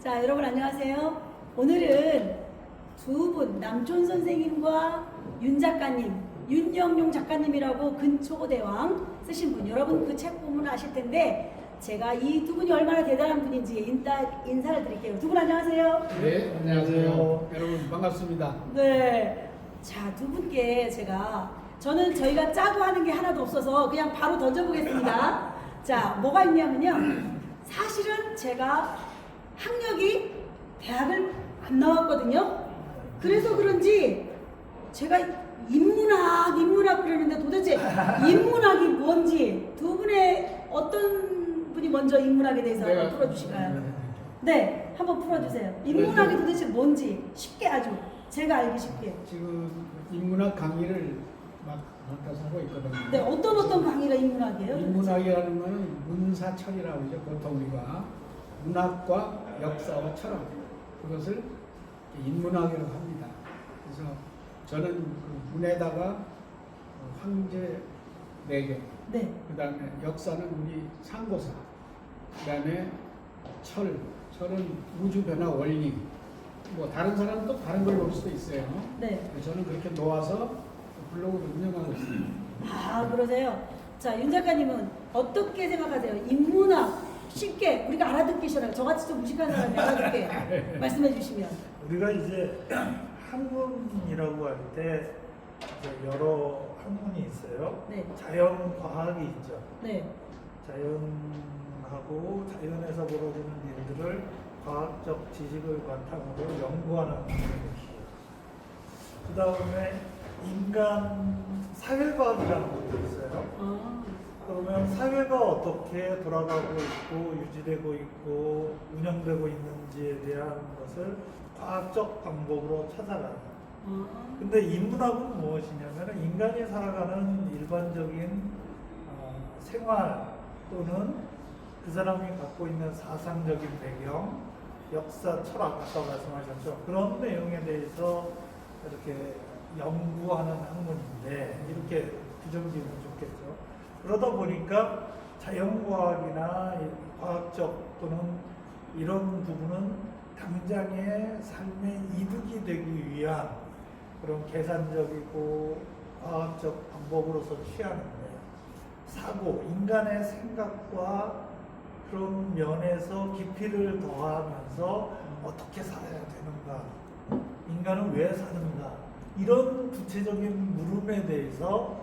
자, 여러분 안녕하세요. 오늘은 두 분, 남촌 선생님과 윤 작가님, 윤영용 작가님이라고 근초대왕 쓰신 분, 여러분 그 책 보면 아실 텐데 제가 이 두 분이 얼마나 대단한 분인지 인사를 드릴게요. 두 분 안녕하세요. 네, 안녕하세요. 여러분 반갑습니다. 네, 자, 두 분께 저희가 짜고 하는 게 하나도 없어서 그냥 바로 던져보겠습니다. 자, 뭐가 있냐면요. 사실은 제가 학력이 대학을 안 나왔거든요. 그래서 그런지 제가 인문학 그러는데 도대체 인문학이 뭔지 두 분의 어떤 분이 먼저 인문학에 대해서 한번 풀어주실까요? 네, 한번 풀어주세요. 인문학이 도대체 뭔지 쉽게 아주 제가 알기 쉽게. 지금 인문학 강의를 막 맡아서 하고 있거든요. 네, 어떤 강의가 인문학이에요? 인문학이라는 것은 문사철이라고 하죠. 보통 우리가 문학과 역사와 철학 그것을 인문학이라고 합니다. 그래서 저는 그 문에다가 황제 4개, 네. 그 다음에 역사는 우리 상고사, 그 다음에 철은 우주 변화 원리. 뭐 다른 사람은 또 다른 걸 놓을 수도 있어요. 네. 저는 그렇게 놓아서 블로그를 운영하고 있습니다. 아, 그러세요? 자, 윤 작가님은 어떻게 생각하세요? 인문학 쉽게 우리가 알아듣기 싫어요. 저같이 좀 무식한 사람이 알아듣게 말씀해 주시면. 우리가 이제 학문이라고 할 때 여러 학문이 있어요. 네. 자연과학이 있죠. 네. 자연하고 자연에서 벌어지는 일들을 과학적 지식을 바탕으로 연구하는 학문이죠. 그 다음에 인간 사회과학이라는 것도 있어요. 아, 그러면 사회가 어떻게 돌아가고 있고 유지되고 있고 운영되고 있는지에 대한 것을 과학적 방법으로 찾아가는. 근데 인문학은 무엇이냐면 인간이 살아가는 일반적인 생활 또는 그 사람이 갖고 있는 사상적인 배경, 역사, 철학, 아까 말씀하셨죠. 그런 내용에 대해서 이렇게 연구하는 학문인데 이렇게 규정지으면 좋겠죠. 그러다 보니까 자연과학이나 과학적 또는 이런 부분은 당장의 삶의 이득이 되기 위한 그런 계산적이고 과학적 방법으로서 취하는데 사고, 인간의 생각과 그런 면에서 깊이를 더하면서 어떻게 살아야 되는가, 인간은 왜 사는가, 이런 구체적인 물음에 대해서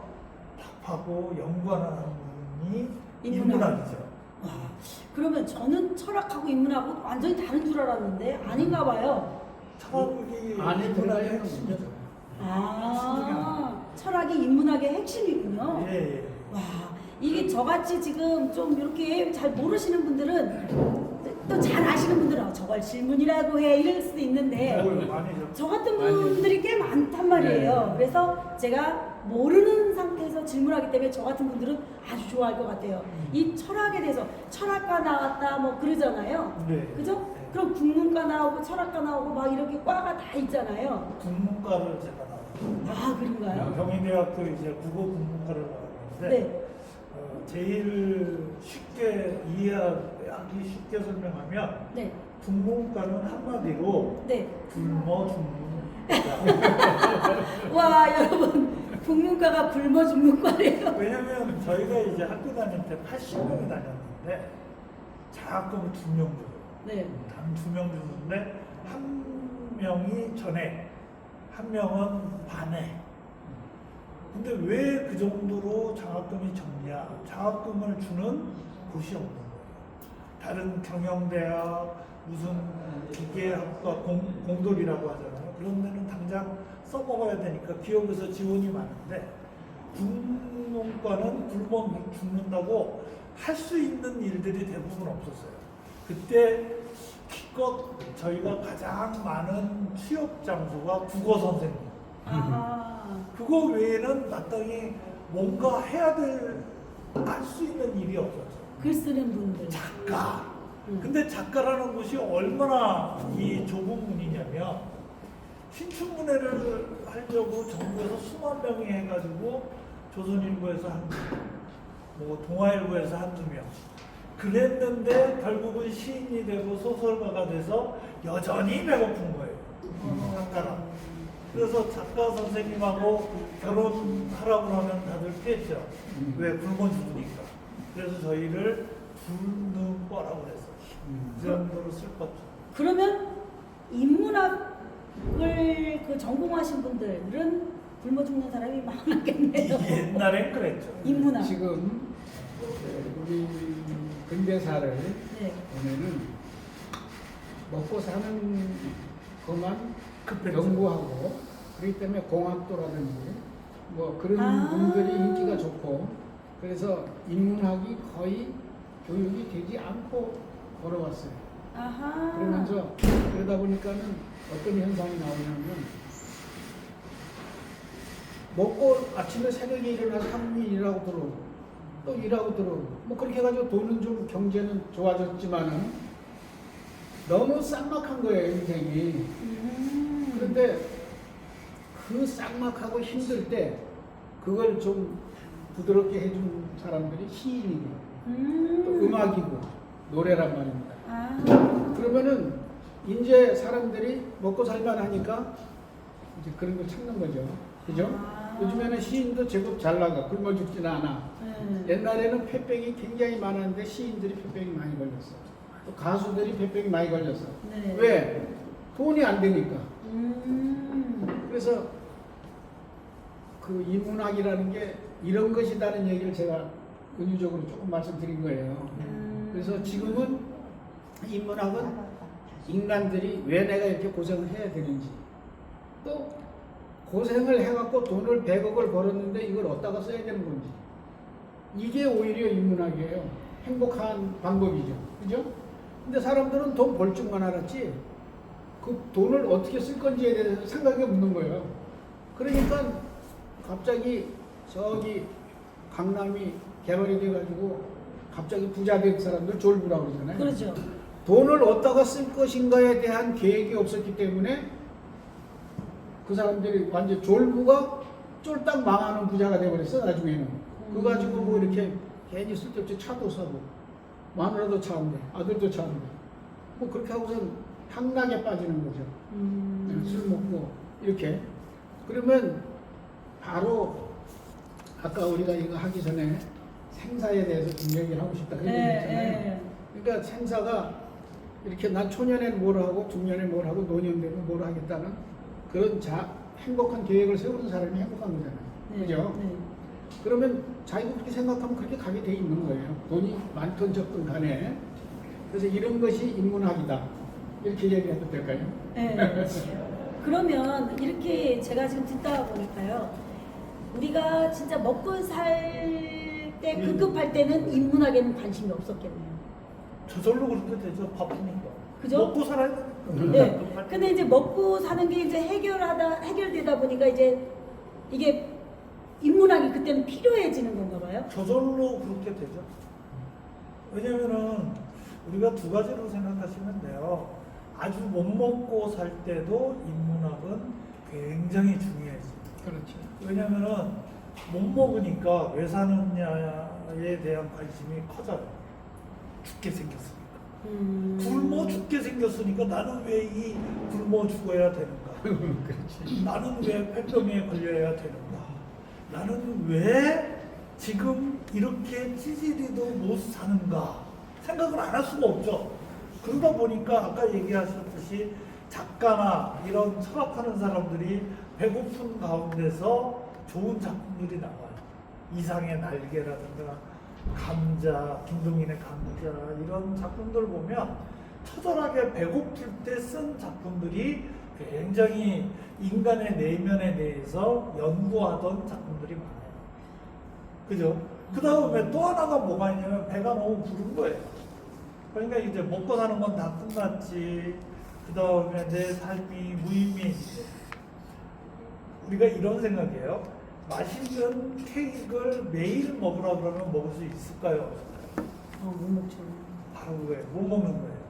답하고 연구하는 학문이 인문학이죠. 와, 그러면 저는 철학하고 인문학하고 완전히 다른 줄 알았는데 아닌가 봐요. 철학이 안에 인문학의 들어가 있는 핵심이죠. 아, 철학이 인문학의 핵심이군요. 예. 와, 이게 저같이 지금 좀 이렇게 잘 모르시는 분들은 또 잘 아시는 분들은 저걸 질문이라고 해 이럴 수도 있는데 많이죠. 저 같은 분들이 꽤 많단 말이에요. 네. 그래서 제가 모르는 상태에서 질문하기 때문에 저 같은 분들은 아주 좋아할 것 같아요. 이 철학에 대해서 철학과 나왔다 뭐 그러잖아요. 네. 그죠? 네. 그럼 국문과 나오고 철학과 나오고 막 이렇게 과가 다 있잖아요. 국문과를 제가 나왔거든요. 아, 그런가요? 경희대학교 이제 국어 국문과를 나왔는데 네. 제일 쉽게 이해하기 쉽게 설명하면 네. 국문과는 한마디로 네. 굶어 죽는다. 와, 여러분, 국문과가 굶어 죽는 과래요. 왜냐면 저희가 이제 학교 다닐 때 80명이 다녔는데 장학금을 2명 줘요. 네. 단 2명 주는데 한 명이 전액, 한 명은 반액. 근데 왜 그 정도로 장학금이 적냐? 장학금을 주는 곳이 없는 거예요. 다른 경영대학, 무슨 기계학과 공돌이라고 하잖아요. 그런 데는 당장 써먹어야 되니까 기업에서 지원이 많은데 국문과는 굶어 죽는다고 할 수 있는 일들이 대부분 없었어요. 그때 기껏 저희가 가장 많은 취업 장소가 국어 선생님. 아, 그거 외에는 마땅히 뭔가 해야 할 수 있는 일이 없었죠. 글 쓰는 분들. 작가. 근데 작가라는 것이 얼마나 이 좁은 문이냐면 신춘문예를 하려고 정부에서 수만 명이 해가지고 조선일보에서 한두 명, 뭐 동아일보에서 한두 명, 그랬는데 결국은 시인이 되고 소설가가 돼서 여전히 배고픈 거예요. 작가라. 그래서 작가 선생님하고 결혼하라고 하면 다들 피했죠. 왜? 굶어 죽으니까. 그래서 저희를 굶는 거라고 그랬어요. 그 정도로 슬펐죠. 그러면 인문학을 그 전공하신 분들은 굶어 죽는 사람이 많았겠네요. 옛날엔 그랬죠. 인문학. 지금 우리 근대사를 네. 보면은 먹고 사는 것만 급했죠. 연구하고 그렇기 때문에 공학도라든지 뭐 그런 아. 분들이 인기가 좋고 그래서 인문학이 거의 교육이 되지 않고 걸어왔어요. 아하. 그러면서 그러다 보니까는 어떤 현상이 나오냐면 먹고 아침에 새벽에 일어나서 한국에 일하고 들어오고 또 일하고 들어오고 뭐 그렇게 해가지고 돈은 좀 경제는 좋아졌지만은 너무 쌍막한 거예요 인생이. 그런데 그 쌍막하고 힘들 때 그걸 좀 부드럽게 해준 사람들이 시인이고 또 음악이고 노래란 말입니다. 아. 그러면은 이제 사람들이 먹고 살만 하니까 이제 그런 걸 찾는 거죠. 그죠? 아. 요즘에는 시인도 제법 잘 나가. 굶어 죽지는 않아. 네. 옛날에는 폐병이 굉장히 많았는데 시인들이 폐병이 많이 걸렸어. 또 가수들이 폐병이 많이 걸렸어. 네. 왜? 돈이 안 되니까. 그래서 그 인문학이라는 게 이런 것이다는 얘기를 제가 은유적으로 조금 말씀드린 거예요. 그래서 지금은 인문학은 인간들이 왜 내가 이렇게 고생을 해야 되는지 또 고생을 해갖고 돈을 100억을 벌었는데 이걸 어디다가 써야 되는 건지 이게 오히려 인문학이에요. 행복한 방법이죠. 그죠? 근데 사람들은 돈 벌 줄만 알았지 그 돈을 어떻게 쓸 건지에 대해서 생각이 없는 거예요. 그러니까 갑자기 저기 강남이 개발이 돼가지고 갑자기 부자 된 사람들 졸부라고 그러잖아요. 그렇죠. 돈을 어디다가 쓸 것인가에 대한 계획이 없었기 때문에 그 사람들이 완전 졸부가 쫄딱 망하는 부자가 돼버렸어 나중에는. 그거 가지고 뭐 이렇게 괜히 쓸데없이 차도 사고 마누라도 차는데 아들도 차는데 뭐 그렇게 하고선 향락에 빠지는 거죠. 술 먹고 이렇게. 그러면 바로 아까 우리가 이거 하기 전에 생사에 대해서 좀 얘기를 하고 싶다 그런 얘기 했잖아요. 그러니까 생사가 이렇게 난 초년에는 뭘 하고 중년에 뭘 하고 노년 되면 뭘 하겠다는 그런 행복한 계획을 세우는 사람이 행복한 거잖아요. 그죠? 네. 그러면 자기가 그렇게 생각하면 그렇게 가게 돼 있는 거예요. 돈이 많든 적든 간에. 그래서 이런 것이 인문학이다. 이렇게 얘기해도 될까요? 네. 그러면 이렇게 제가 지금 듣다 보니까요. 우리가 진짜 먹고 살 때 급급할 때는 인문학에는 관심이 없었겠네요. 저절로 그렇게 되죠. 바쁘니까. 그죠? 먹고 살아야 되니까. 네. 근데 이제 먹고 사는 게 이제 해결되다 보니까 이제 이게 인문학이 그때는 필요해지는 건가 봐요. 저절로 그렇게 되죠. 왜냐면은 우리가 두 가지로 생각하시면 돼요. 아주 못 먹고 살 때도 인문학은 굉장히 중요해집니다. 그렇죠. 왜냐면은 못 먹으니까 왜 사느냐에 대한 관심이 커져요. 죽게 생겼으니까. 굶어 죽게 생겼으니까 나는 왜 이 굶어 죽어야 되는가? 그렇지. 나는 왜 폐병에 걸려야 되는가? 나는 왜 지금 이렇게 찌질이도 못 사는가? 생각을 안 할 수가 없죠. 그러다 보니까 아까 얘기하셨듯이 작가나 이런 철학하는 사람들이 배고픈 가운데서 좋은 작품들이 나와요. 이상의 날개라든가 감자, 김동인의 감자 이런 작품들 보면 처절하게 배고플 때 쓴 작품들이 굉장히 인간의 내면에 대해서 연구하던 작품들이 많아요. 그죠? 그 다음에 또 하나가 뭐가 있냐면 배가 너무 부른 거예요. 그러니까 이제 먹고 사는 건 다 끝났지. 그 다음에 내 삶이 무의미. 우리가 이런 생각이에요. 맛있는 케이크를 매일 먹으라 그러면 먹을 수 있을까요? 못 먹죠. 바로 그거예요. 못 먹는 거예요.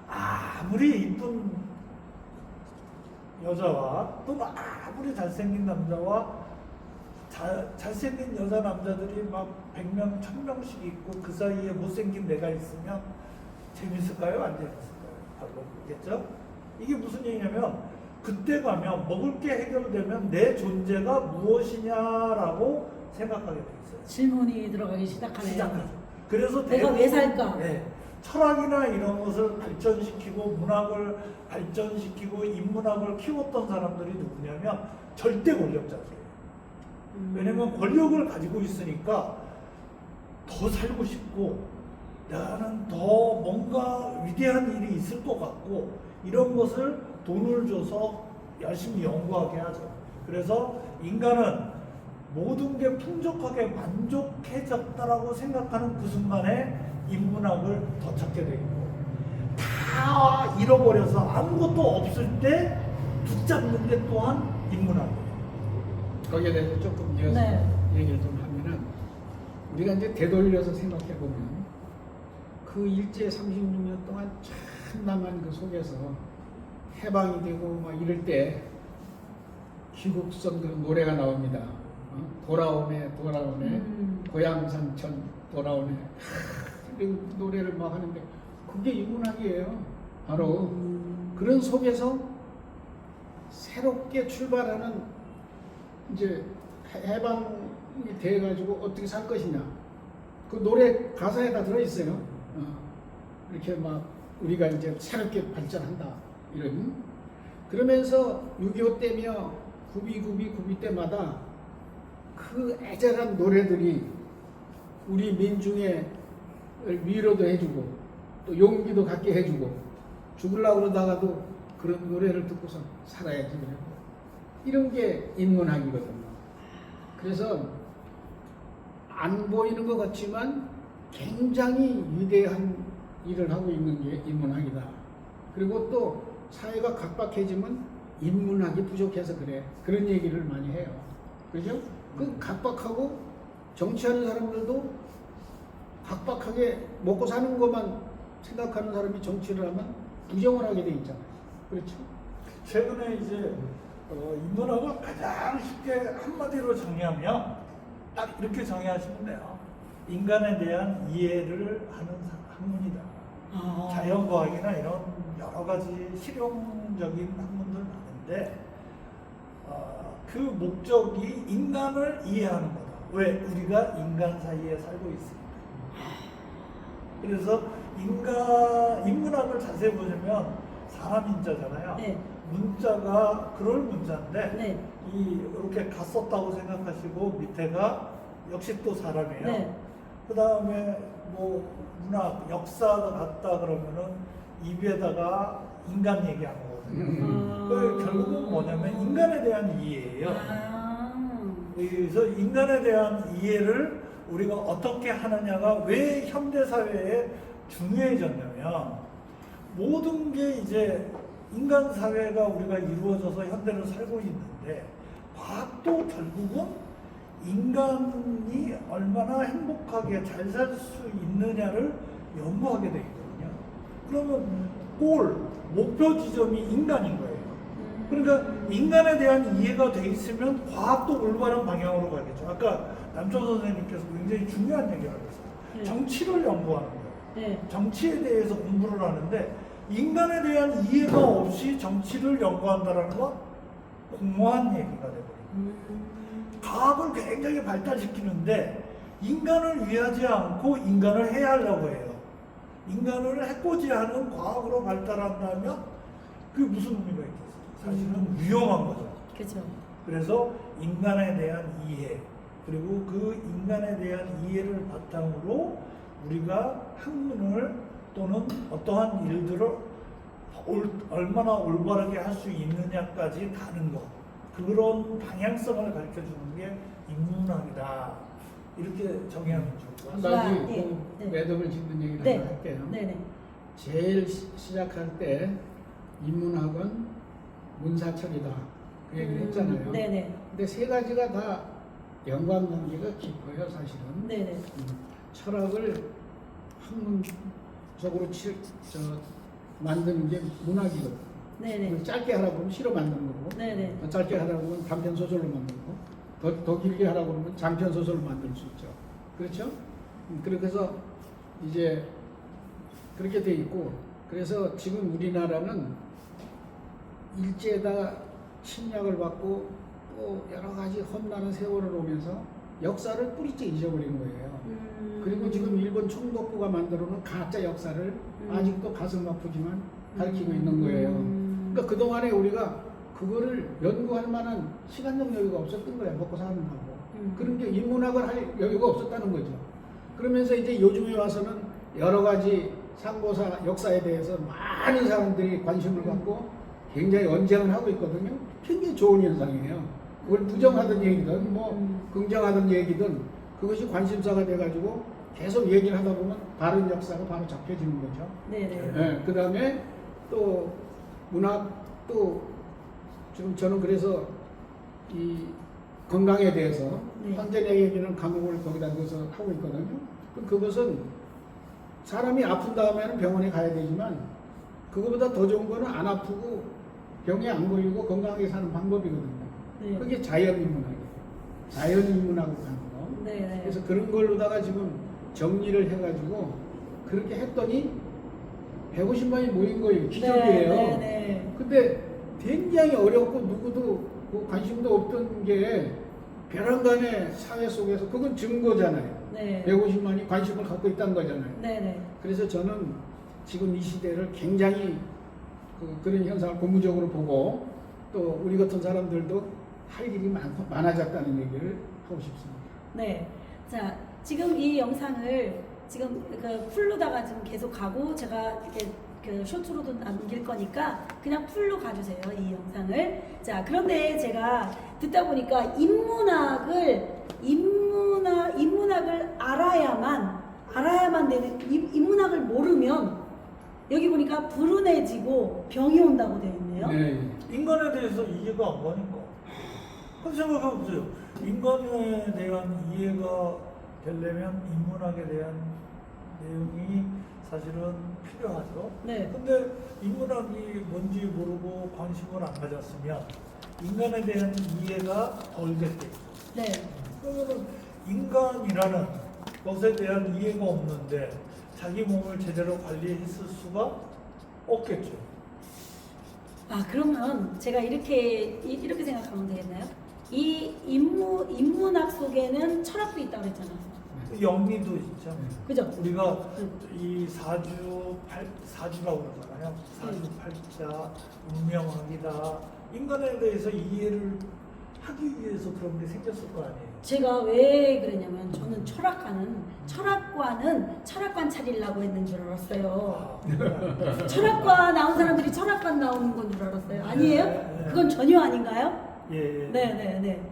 아무리 이쁜 여자와 또 아무리 잘생긴 남자와 잘생긴 여자 남자들이 막 100명, 1000명씩 있고 그 사이에 못생긴 내가 있으면 재밌을까요? 안 재밌을까요? 별로겠죠? 이게 무슨 얘기냐면 그때 가면 먹을 게 해결되면 내 존재가 무엇이냐라고 생각하게 돼 있어요. 질문이 들어가기 시작하네요. 시작하죠. 그래서 내가 왜 살까? 네, 철학이나 이런 것을 발전시키고 문학을 발전시키고 인문학을 키웠던 사람들이 누구냐면 절대 권력자들이에요. 왜냐면 권력을 가지고 있으니까 더 살고 싶고 나는 더 뭔가 위대한 일이 있을 것 같고 이런 것을 돈을 줘서 열심히 연구하게 하죠. 그래서 인간은 모든 게 풍족하게 만족해졌다라고 생각하는 그 순간에 인문학을 더 찾게 되고 다 잃어버려서 아무것도 없을 때 붙잡는 게 또한 인문학이에요. 거기에 대해서 조금 이어서 네. 얘기를 좀 하면은 우리가 이제 되돌려서 생각해 보면 그 일제 36년 동안 참담한 그 속에서 해방이 되고 막 이럴 때 귀국선 그 노래가 나옵니다. 돌아오네 돌아오네 고향 산천 돌아오네 이런 노래를 막 하는데 그게 인문학이에요. 바로 그런 속에서 새롭게 출발하는 이제 해방이 돼가지고 어떻게 살 것이냐 그 노래 가사에 다 들어있어요. 이렇게 막 우리가 이제 새롭게 발전한다 이런 그러면서 6.25 때며 9.2 때마다 그 애절한 노래들이 우리 민중의 위로도 해주고 또 용기도 갖게 해주고 죽으려고 그러다가도 그런 노래를 듣고서 살아야지 그러고 이런 게 인문학이거든요. 그래서 안 보이는 것 같지만 굉장히 위대한 일을 하고 있는 게 인문학이다. 그리고 또 사회가 각박해지면 인문학이 부족해서 그래. 그런 얘기를 많이 해요. 그죠? 그 각박하고 정치하는 사람들도 각박하게 먹고 사는 것만 생각하는 사람이 정치를 하면 부정을 하게 돼 있잖아요. 그렇죠? 최근에 이제 인문학을 가장 쉽게 한마디로 정의하면 딱 이렇게 정의하시면 돼요. 인간에 대한 이해를 하는 학문이다. 자연과학이나 이런 여러 가지 실용적인 학문들 많은데 그 목적이 인간을 이해하는 거다. 왜? 우리가 인간 사이에 살고 있으니까. 그래서 인문학을 자세히 보시면 사람 인자잖아요. 네. 문자가 그럴 문자인데 네. 이렇게 갔었다고 생각하시고 밑에가 역시 또 사람이에요. 네. 그 다음에 뭐 문학, 역사가 같다 그러면은 입에다가 인간 얘기하는 거거든요. 그 결국은 뭐냐면 인간에 대한 이해예요. 그래서 인간에 대한 이해를 우리가 어떻게 하느냐가 왜 현대 사회에 중요해졌냐면 모든 게 이제 인간 사회가 우리가 이루어져서 현대를 살고 있는데 과학도 결국은 인간이 얼마나 행복하게 잘 살 수 있느냐를 연구하게 돼 있거든요. 그러면 골, 목표 지점이 인간인 거예요. 그러니까 인간에 대한 이해가 돼 있으면 과학도 올바른 방향으로 가겠죠. 아까 남초 선생님께서 굉장히 중요한 얘기를 하셨어요. 네. 정치를 연구하는 거예요. 네. 정치에 대해서 공부를 하는데 인간에 대한 이해가 없이 정치를 연구한다는 건 공허한 얘기가 되거든요. 과학을 굉장히 발달시키는데 인간을 위하지 않고 인간을 해하려고 해요. 인간을 해코지하는 과학으로 발달한다면 그게 무슨 의미가 있겠어요? 사실은 위험한 거죠. 그렇죠. 그래서 인간에 대한 이해 그리고 그 인간에 대한 이해를 바탕으로 우리가 학문을 또는 어떠한 일들을 얼마나 올바르게 할 수 있느냐까지 가는 것 그런 방향성을 가르쳐 주는 게 인문학이다 이렇게 정의하면 좋을 것 한 같습니다. 가지 네. 네. 매듭을 짓는 얘기를 네. 하나 할게요. 네네. 제일 시작할 때 인문학은 문사철이다 그 얘기를 했잖아요. 네네. 근데 세 가지가 다 연관관계가 깊어요, 사실은. 네네. 철학을 학문적으로 만드는 게 문학이거든. 네네. 짧게 하라고 하면 시로 만드는 거고, 네네. 짧게 하라고 하면 단편 소설로 만들고, 더 길게 하라고 그러면 장편 소설을 만들 수 있죠. 그렇죠? 그래서 이제 그렇게 돼 있고, 그래서 지금 우리나라는 일제에다 침략을 받고 또 여러 가지 험난한 세월을 오면서 역사를 뿌리째 잊어버리는 거예요. 그리고 지금 일본 총독부가 만들어 놓은 가짜 역사를 아직도 가슴 아프지만 가르치고 있는 거예요. 그러니까 그동안에 우리가 그거를 연구할 만한 시간적 여유가 없었던 거예요. 먹고 사는다고. 그런 게 인문학을 할 여유가 없었다는 거죠. 그러면서 이제 요즘에 와서는 여러 가지 상고사 역사에 대해서 많은 사람들이 관심을 갖고 굉장히 언쟁을 하고 있거든요. 굉장히 좋은 현상이에요. 그걸 부정하던 얘기든 뭐 긍정하던 얘기든 그것이 관심사가 돼가지고 계속 얘기를 하다 보면 바른 역사가 바로 잡혀지는 거죠. 네네. 네, 그 다음에 또 문학 또 지금 저는 그래서 이 건강에 대해서 네. 황제내 얘기는 강국을 거기다 넣어서 하고 있거든요. 그럼 그것은 사람이 아픈 다음에는 병원에 가야 되지만 그거보다 더 좋은 거는 안 아프고 병에 안 걸리고 건강하게 사는 방법이거든요. 네. 그게 자연인문학이에요. 자연인문학으로 가는 거. 네네. 그래서 그런 걸로다가 지금 정리를 해가지고 그렇게 했더니 150만이 모인 거예요. 기적이에요. 네네. 근데 굉장히 어렵고 누구도 뭐 관심도 없던 게 벼랑간의 사회 속에서 그건 증거잖아요. 네. 150만이 관심을 갖고 있다는 거잖아요. 네네. 그래서 저는 지금 이 시대를 굉장히 그런 현상을 고무적으로 보고 또 우리 같은 사람들도 할 일이 많아졌다는 얘기를 하고 싶습니다. 네. 자, 지금 이 영상을 지금 그 풀로다가 지금 계속 가고 제가 이렇게 그 쇼트로도 남길 거니까 그냥 풀로 가주세요. 이 영상을. 자, 그런데 제가 듣다 보니까 인문학을 알아야만 되는, 인문학을 모르면 여기 보니까 불운해지고 병이 온다고 되어 있네요. 네. 인간에 대해서 이해가 안 가니까. 그런 생각해 보세요. 인간에 대한 이해가 되려면 인문학에 대한 내용이 사실은 필요하죠. 네. 근데 인문학이 뭔지 모르고 관심을 안 가졌으면 인간에 대한 이해가 덜 됐겠죠. 네. 그러면 인간이라는 것에 대한 이해가 없는데 자기 몸을 제대로 관리했을 수가 없겠죠. 아, 그러면 제가 이렇게 생각하면 되겠나요? 이 인문학 속에는 철학도 있다고 그랬잖아요. 영리도 있죠. 그죠? 우리가 이 사주라고 그러잖아요. 사주팔자, 운명학이다. 인간에 대해서 이해를 하기 위해서 그런 게 생겼을 거 아니에요. 제가 왜 그랬냐면 저는 철학과는 철학관 차리려고 했는 줄 알았어요. 철학과 나온 사람들이 철학관 나오는 건 줄 알았어요. 아니에요? 네. 그건 전혀 아닌가요? 예. 네네네.